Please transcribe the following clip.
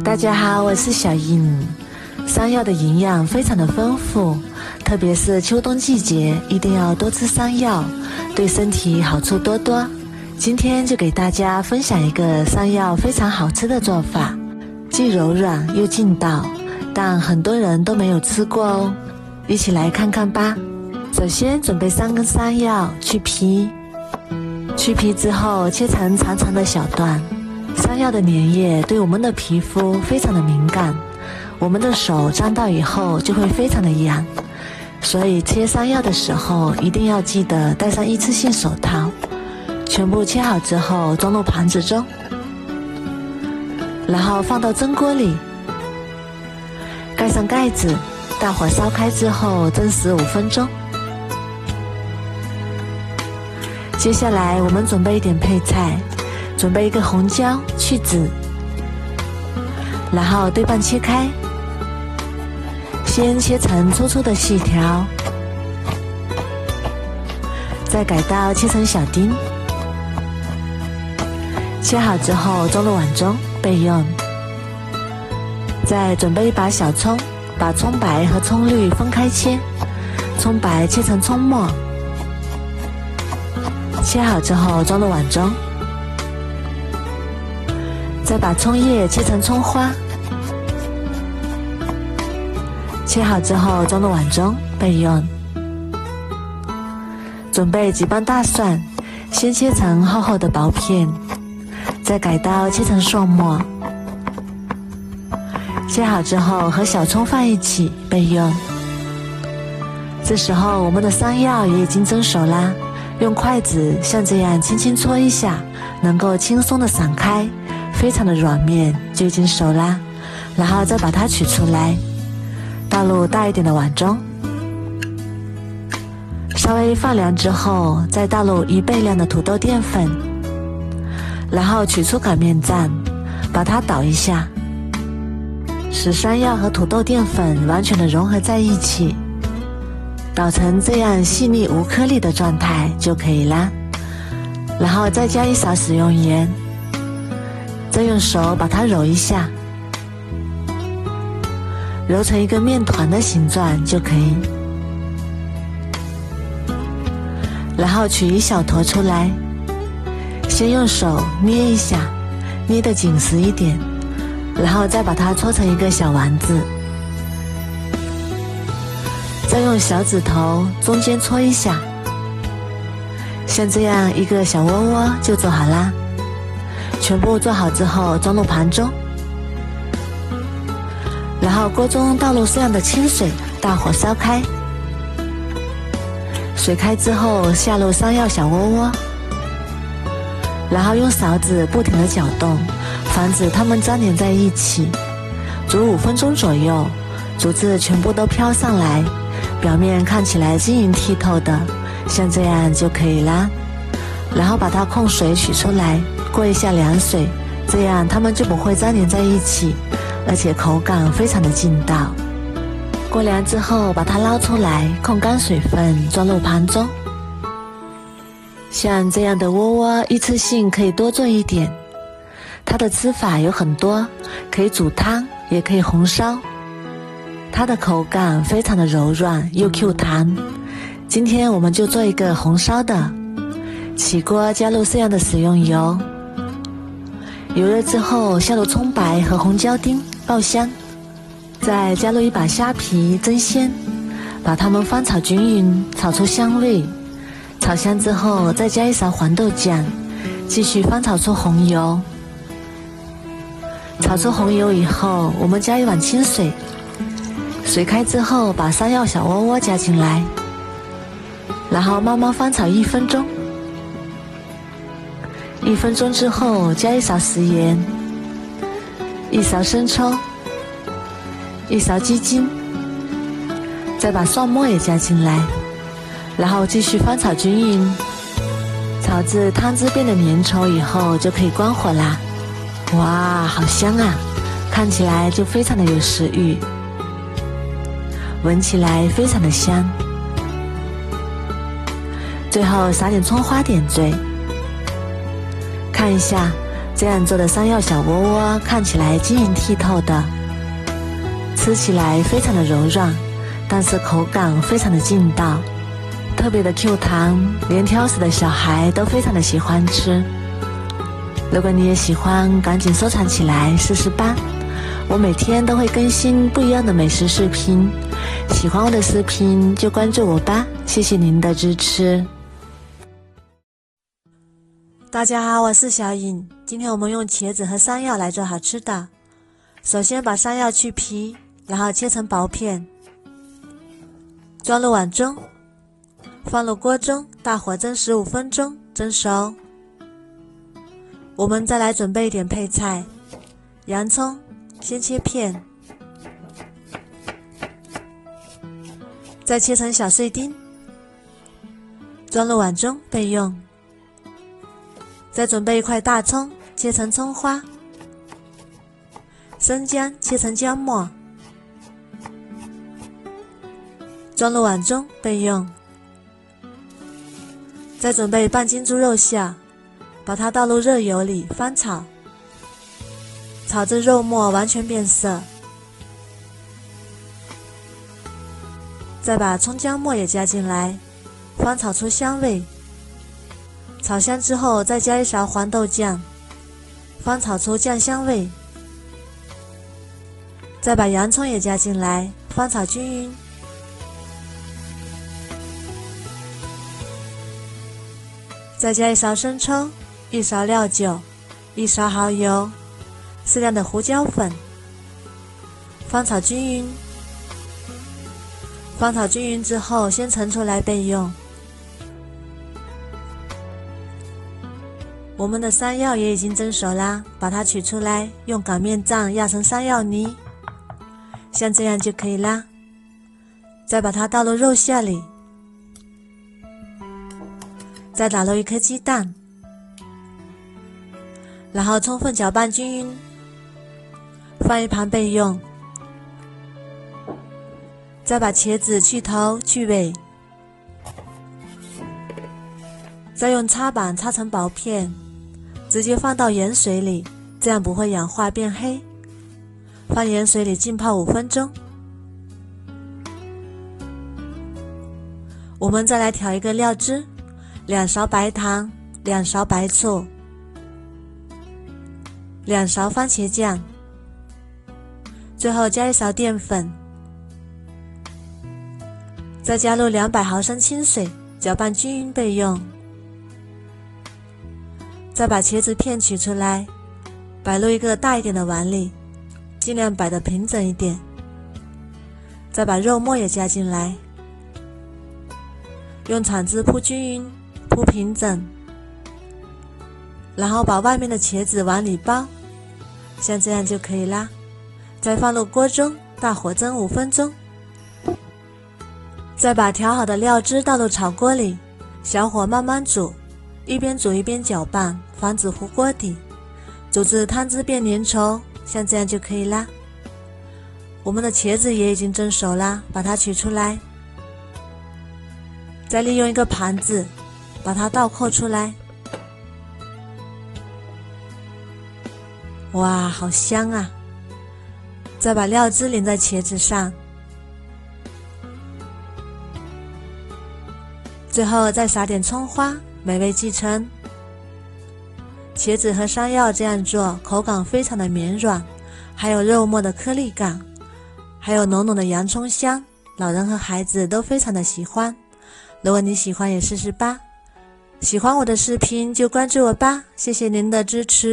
大家好，我是小英。山药的营养非常的丰富，特别是秋冬季节，一定要多吃山药，对身体好处多多。今天就给大家分享一个山药非常好吃的做法，既柔软又劲道，但很多人都没有吃过哦。一起来看看吧。首先准备3根山药，去皮。去皮之后切成长长的小段。山药的粘液对我们的皮肤非常的敏感，我们的手沾到以后就会非常的痒，所以切山药的时候一定要记得戴上一次性手套。全部切好之后装入盘子中，然后放到蒸锅里，盖上盖子，大火烧开之后蒸15分钟。接下来我们准备一点配菜，准备一个红椒去籽，然后对半切开，先切成粗粗的细条，再改刀切成小丁。切好之后装入碗中备用。再准备一把小葱，把葱白和葱绿分开切，葱白切成葱末。切好之后装入碗中。再把葱叶切成葱花，切好之后装入碗中备用。准备几瓣大蒜，先切成厚厚的薄片，再改刀切成蒜末。切好之后和小葱放一起备用。这时候我们的山药也已经蒸熟啦，用筷子像这样轻轻搓一下，能够轻松的散开，非常的软绵，就已经熟啦。然后再把它取出来，倒入大一点的碗中，稍微放凉之后再倒入1倍量的土豆淀粉，然后取出擀面杖，把它捣一下，使山药和土豆淀粉完全的融合在一起，捣成这样细腻无颗粒的状态就可以啦。然后再加1勺食用盐，再用手把它揉一下，揉成一个面团的形状就可以。然后取一小坨出来，先用手捏一下，捏得紧实一点，然后再把它搓成一个小丸子，再用小指头中间搓一下，像这样一个小窝窝就做好啦。全部做好之后装入盘中，然后锅中倒入适量的清水，大火烧开。水开之后下入山药小窝窝，然后用勺子不停地搅动，防止它们粘连在一起。煮5分钟左右，煮至全部都飘上来，表面看起来晶莹剔透的，像这样就可以啦。然后把它控水取出来，过一下凉水，这样它们就不会粘连在一起，而且口感非常的劲道。过凉之后把它捞出来，控干水分，装入盘中。像这样的窝窝一次性可以多做一点，它的吃法有很多，可以煮汤，也可以红烧。它的口感非常的柔软又 Q 弹。今天我们就做一个红烧的。起锅加入适量的食用油，油热之后下入葱白和红椒丁爆香，再加入1把虾皮蒸鲜，把它们翻炒均匀，炒出香味。炒香之后再加1勺黄豆酱，继续翻炒出红油。炒出红油以后，我们加1碗清水，水开之后把山药小窝窝加进来，然后慢慢翻炒1分钟。1分钟之后加1勺食盐，1勺生抽，1勺鸡精，再把蒜末也加进来，然后继续翻炒均匀，炒至汤汁变得粘稠以后就可以关火啦。哇，好香啊，看起来就非常的有食欲，闻起来非常的香。最后撒点葱花点缀，看一下这样做的山药小窝窝看起来晶莹剔透的，吃起来非常的柔软，但是口感非常的劲道，特别的 Q 弹，连挑食的小孩都非常的喜欢吃。如果你也喜欢，赶紧收藏起来试试吧。我每天都会更新不一样的美食视频，喜欢我的视频就关注我吧，谢谢您的支持。大家好，我是小颖，今天我们用茄子和山药来做好吃的。首先把山药去皮，然后切成薄片，装入碗中，放入锅中，大火蒸15分钟，蒸熟。我们再来准备一点配菜，洋葱先切片，再切成小碎丁，装入碗中备用。再准备一块大葱，切成葱花，生姜切成姜末，装入碗中备用。再准备半斤猪肉馅，把它倒入热油里翻炒，炒至肉末完全变色。再把葱姜末也加进来，翻炒出香味。炒香之后，再加一勺黄豆酱，翻炒出酱香味。再把洋葱也加进来，翻炒均匀。再加一勺生抽，一勺料酒，一勺蚝油，适量的胡椒粉，翻炒均匀。翻炒均匀之后，先盛出来备用。我们的山药也已经蒸熟啦，把它取出来，用擀面杖压成山药泥，像这样就可以啦。再把它倒入肉馅里，再打入一颗鸡蛋，然后充分搅拌均匀，放一旁备用。再把茄子去头去尾，再用擦板擦成薄片，直接放到盐水里，这样不会氧化变黑。放盐水里浸泡5分钟。我们再来调一个料汁，2勺白糖，2勺白醋，2勺番茄酱，最后加1勺淀粉，再加入200毫升清水，搅拌均匀备用。再把茄子片取出来，摆入一个大一点的碗里，尽量摆得平整一点。再把肉末也加进来，用铲子铺均匀，铺平整，然后把外面的茄子往里包，像这样就可以啦。再放入锅中，大火蒸5分钟。再把调好的料汁倒入炒锅里，小火慢慢煮，一边煮一边搅拌，防止糊锅底，煮至汤汁变粘稠，像这样就可以啦。我们的茄子也已经蒸熟啦，把它取出来，再利用一个盘子把它倒扣出来。哇，好香啊！再把料汁淋在茄子上，最后再撒点葱花，美味继承。茄子和山药这样做，口感非常的绵软，还有肉末的颗粒感，还有浓浓的洋葱香，老人和孩子都非常的喜欢。如果你喜欢也试试吧。喜欢我的视频就关注我吧，谢谢您的支持。